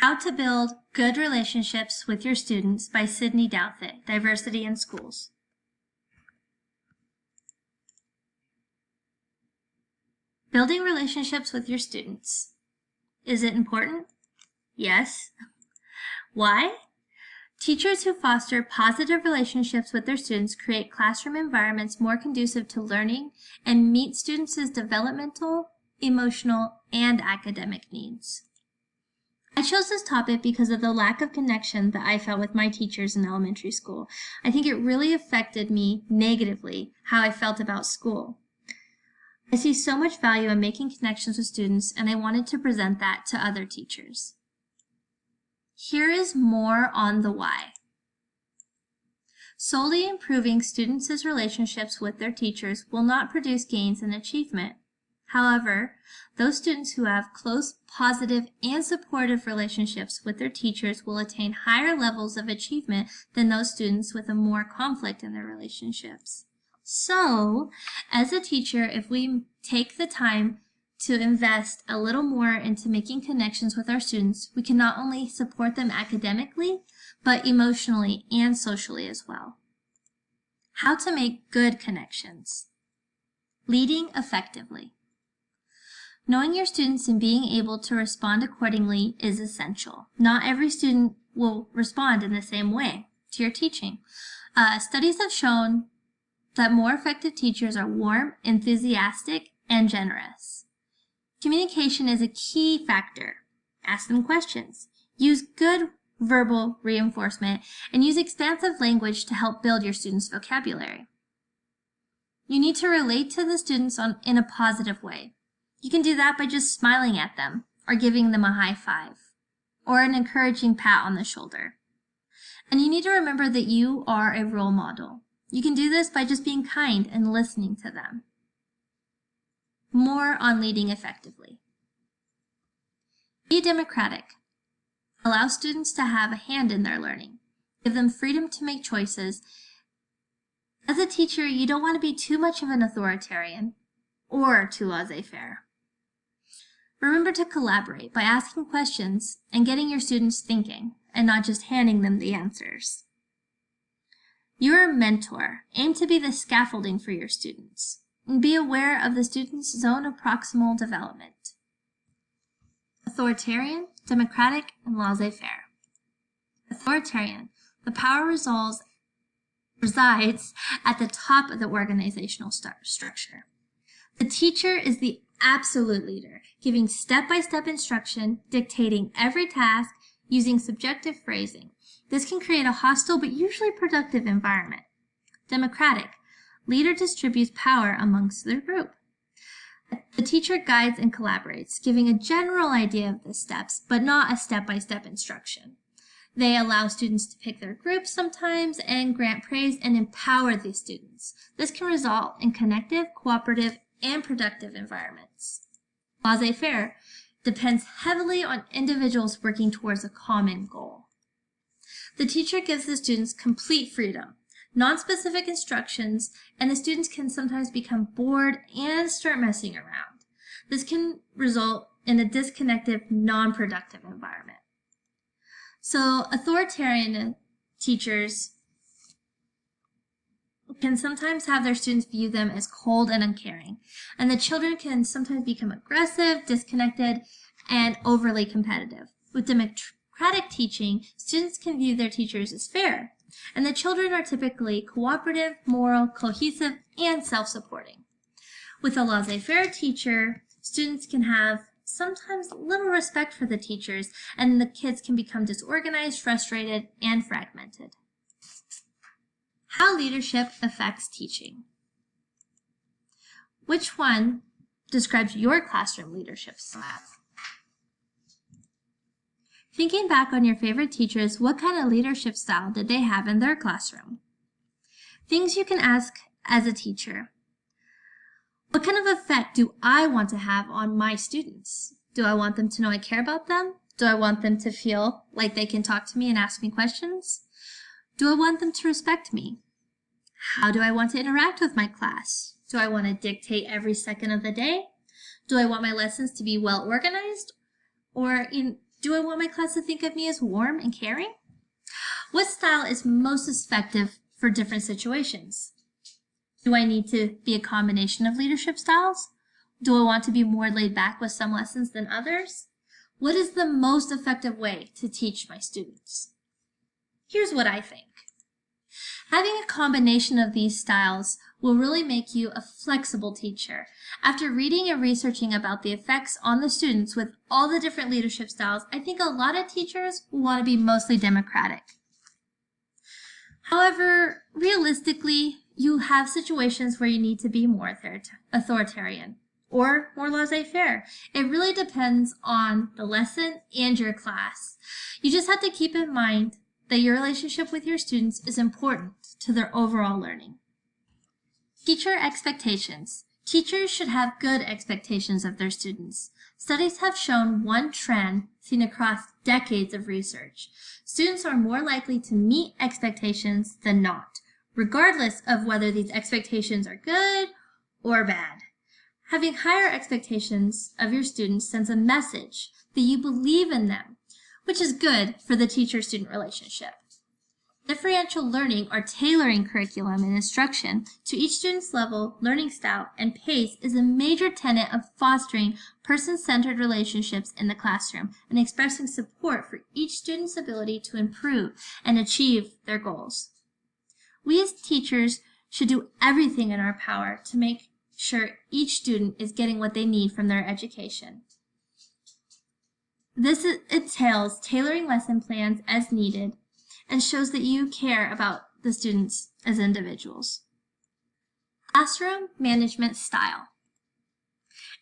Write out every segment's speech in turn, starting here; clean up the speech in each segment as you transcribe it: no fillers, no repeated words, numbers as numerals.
How to Build Good Relationships with Your Students by Sydney Douthit, Diversity in Schools. Building relationships with your students. Is it important? Yes. Why? Teachers who foster positive relationships with their students create classroom environments more conducive to learning and meet students' developmental, emotional, and academic needs. I chose this topic because of the lack of connection that I felt with my teachers in elementary school. I think it really affected me negatively, how I felt about school. I see so much value in making connections with students, and I wanted to present that to other teachers. Here is more on the why. Solely improving students' relationships with their teachers will not produce gains in achievement. However, those students who have close, positive, and supportive relationships with their teachers will attain higher levels of achievement than those students with a more conflict in their relationships. So, as a teacher, if we take the time to invest a little more into making connections with our students, we can not only support them academically, but emotionally and socially as well. How to make good connections. Leading effectively. Knowing your students and being able to respond accordingly is essential. Not every student will respond in the same way to your teaching. Studies have shown that more effective teachers are warm, enthusiastic, and generous. Communication is a key factor. Ask them questions. Use good verbal reinforcement and use expansive language to help build your students' vocabulary. You need to relate to the students in a positive way. You can do that by just smiling at them or giving them a high five or an encouraging pat on the shoulder. And you need to remember that you are a role model. You can do this by just being kind and listening to them. More on leading effectively. Be democratic. Allow students to have a hand in their learning. Give them freedom to make choices. As a teacher, you don't want to be too much of an authoritarian or too laissez-faire. Remember to collaborate by asking questions and getting your students thinking and not just handing them the answers. You're a mentor. Aim to be the scaffolding for your students. And be aware of the student's zone of proximal development. Authoritarian, democratic, and laissez-faire. Authoritarian. The power resides at the top of the organizational structure. The teacher is the absolute leader, giving step-by-step instruction, dictating every task, using subjective phrasing. This can create a hostile but usually productive environment. Democratic. Leader distributes power amongst their group. The teacher guides and collaborates, giving a general idea of the steps, but not a step-by-step instruction. They allow students to pick their groups sometimes and grant praise and empower the students. This can result in connective, cooperative, and productive environments. Laissez-faire depends heavily on individuals working towards a common goal. The teacher gives the students complete freedom, non-specific instructions, and the students can sometimes become bored and start messing around. This can result in a disconnected, non-productive environment. So authoritarian teachers can sometimes have their students view them as cold and uncaring, and the children can sometimes become aggressive, disconnected, and overly competitive. With democratic teaching, students can view their teachers as fair, and the children are typically cooperative, moral, cohesive, and self-supporting. With a laissez-faire teacher, students can have sometimes little respect for the teachers, and the kids can become disorganized, frustrated, and fragmented. How leadership affects teaching. Which one describes your classroom leadership style? Thinking back on your favorite teachers, what kind of leadership style did they have in their classroom? Things you can ask as a teacher. What kind of effect do I want to have on my students? Do I want them to know I care about them? Do I want them to feel like they can talk to me and ask me questions? Do I want them to respect me? How do I want to interact with my class? Do I want to dictate every second of the day? Do I want my lessons to be well organized? Or Do I want my class to think of me as warm and caring? What style is most effective for different situations? Do I need to be a combination of leadership styles? Do I want to be more laid back with some lessons than others? What is the most effective way to teach my students? Here's what I think. Having a combination of these styles will really make you a flexible teacher. After reading and researching about the effects on the students with all the different leadership styles, I think a lot of teachers will want to be mostly democratic. However, realistically, you have situations where you need to be more authoritarian or more laissez-faire. It really depends on the lesson and your class. You just have to keep in mind that your relationship with your students is important to their overall learning. Teacher expectations. Teachers should have good expectations of their students. Studies have shown one trend seen across decades of research. Students are more likely to meet expectations than not, regardless of whether these expectations are good or bad. Having higher expectations of your students sends a message that you believe in them, which is good for the teacher-student relationship. Differential learning or tailoring curriculum and instruction to each student's level, learning style, and pace is a major tenet of fostering person-centered relationships in the classroom and expressing support for each student's ability to improve and achieve their goals. We as teachers should do everything in our power to make sure each student is getting what they need from their education. This entails tailoring lesson plans as needed and shows that you care about the students as individuals. Classroom management style.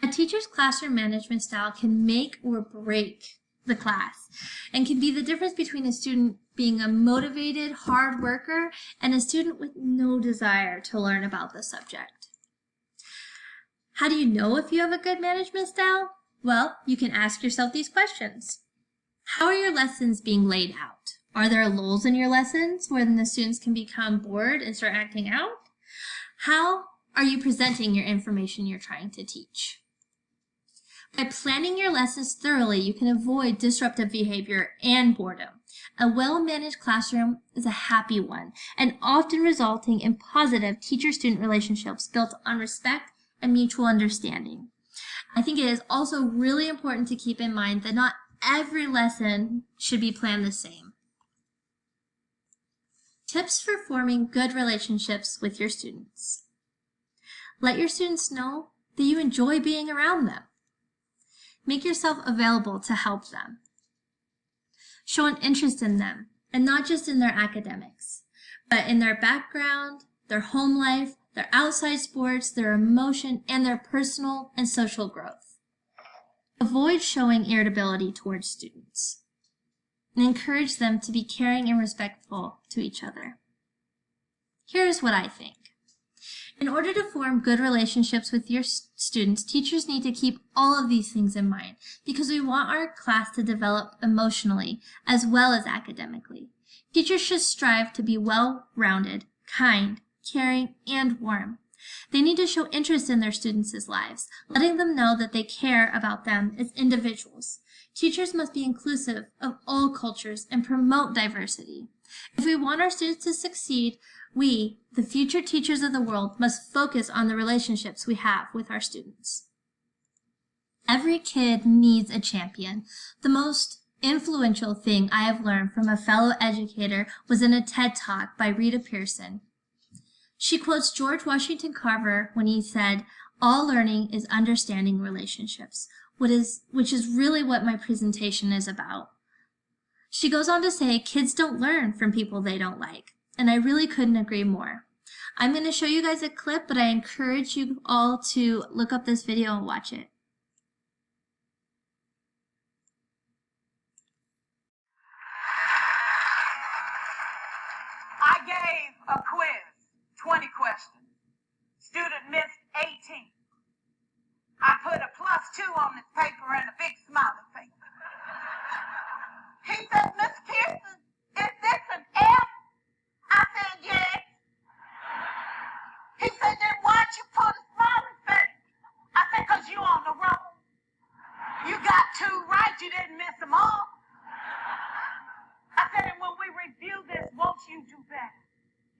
A teacher's classroom management style can make or break the class and can be the difference between a student being a motivated, hard worker and a student with no desire to learn about the subject. How do you know if you have a good management style? Well, you can ask yourself these questions. How are your lessons being laid out? Are there lulls in your lessons where the students can become bored and start acting out? How are you presenting your information you're trying to teach? By planning your lessons thoroughly, you can avoid disruptive behavior and boredom. A well-managed classroom is a happy one and often resulting in positive teacher-student relationships built on respect and mutual understanding. I think it is also really important to keep in mind that not every lesson should be planned the same. Tips for forming good relationships with your students. Let your students know that you enjoy being around them. Make yourself available to help them. Show an interest in them, and not just in their academics, but in their background, their home life, their outside sports, their emotion, and their personal and social growth. Avoid showing irritability towards students and encourage them to be caring and respectful to each other. Here's what I think. In order to form good relationships with your students, teachers need to keep all of these things in mind because we want our class to develop emotionally as well as academically. Teachers should strive to be well-rounded, kind, caring, and warm. They need to show interest in their students' lives, letting them know that they care about them as individuals. Teachers must be inclusive of all cultures and promote diversity. If we want our students to succeed, we, the future teachers of the world, must focus on the relationships we have with our students. Every kid needs a champion. The most influential thing I have learned from a fellow educator was in a TED Talk by Rita Pearson. She quotes George Washington Carver when he said, "All learning is understanding relationships," which is really what my presentation is about. She goes on to say, kids don't learn from people they don't like, and I really couldn't agree more. I'm going to show you guys a clip, but I encourage you all to look up this video and watch it. I gave a quiz, 20 questions. Student missed 18. I put a +2 on this paper and a big smiley face. He said, "Miss Pearson, is this an F?" I said, "Yes." He said, "Then why'd you put a smiley face?" I said, "'Cause you on the roll. You got 2 right, you didn't miss them all."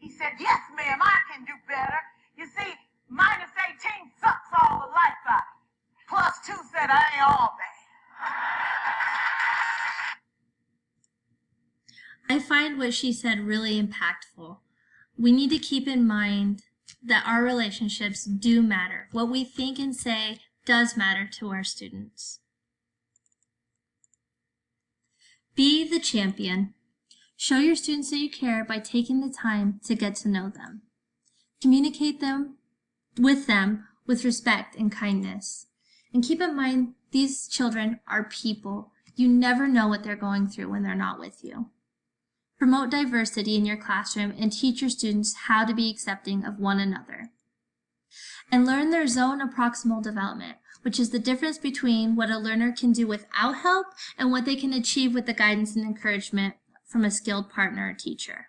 He said, yes, ma'am, I can do better. You see, -18 sucks all the life out. +2 said I ain't all bad. I find what she said really impactful. We need to keep in mind that our relationships do matter. What we think and say does matter to our students. Be the champion. Show your students that you care by taking the time to get to know them. Communicate with them with respect and kindness. And keep in mind, these children are people. You never know what they're going through when they're not with you. Promote diversity in your classroom and teach your students how to be accepting of one another. And learn their zone of proximal development, which is the difference between what a learner can do without help and what they can achieve with the guidance and encouragement from a skilled partner or teacher.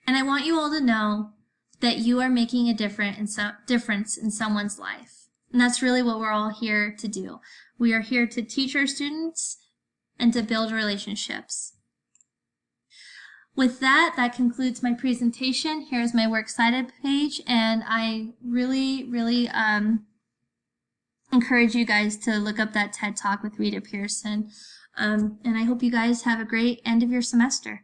And I want you all to know that you are making a difference in someone's life. And that's really what we're all here to do. We are here to teach our students and to build relationships. With that, that concludes my presentation. Here's my Works Cited page, and I really encourage you guys to look up that TED Talk with Rita Pearson. And I hope you guys have a great end of your semester.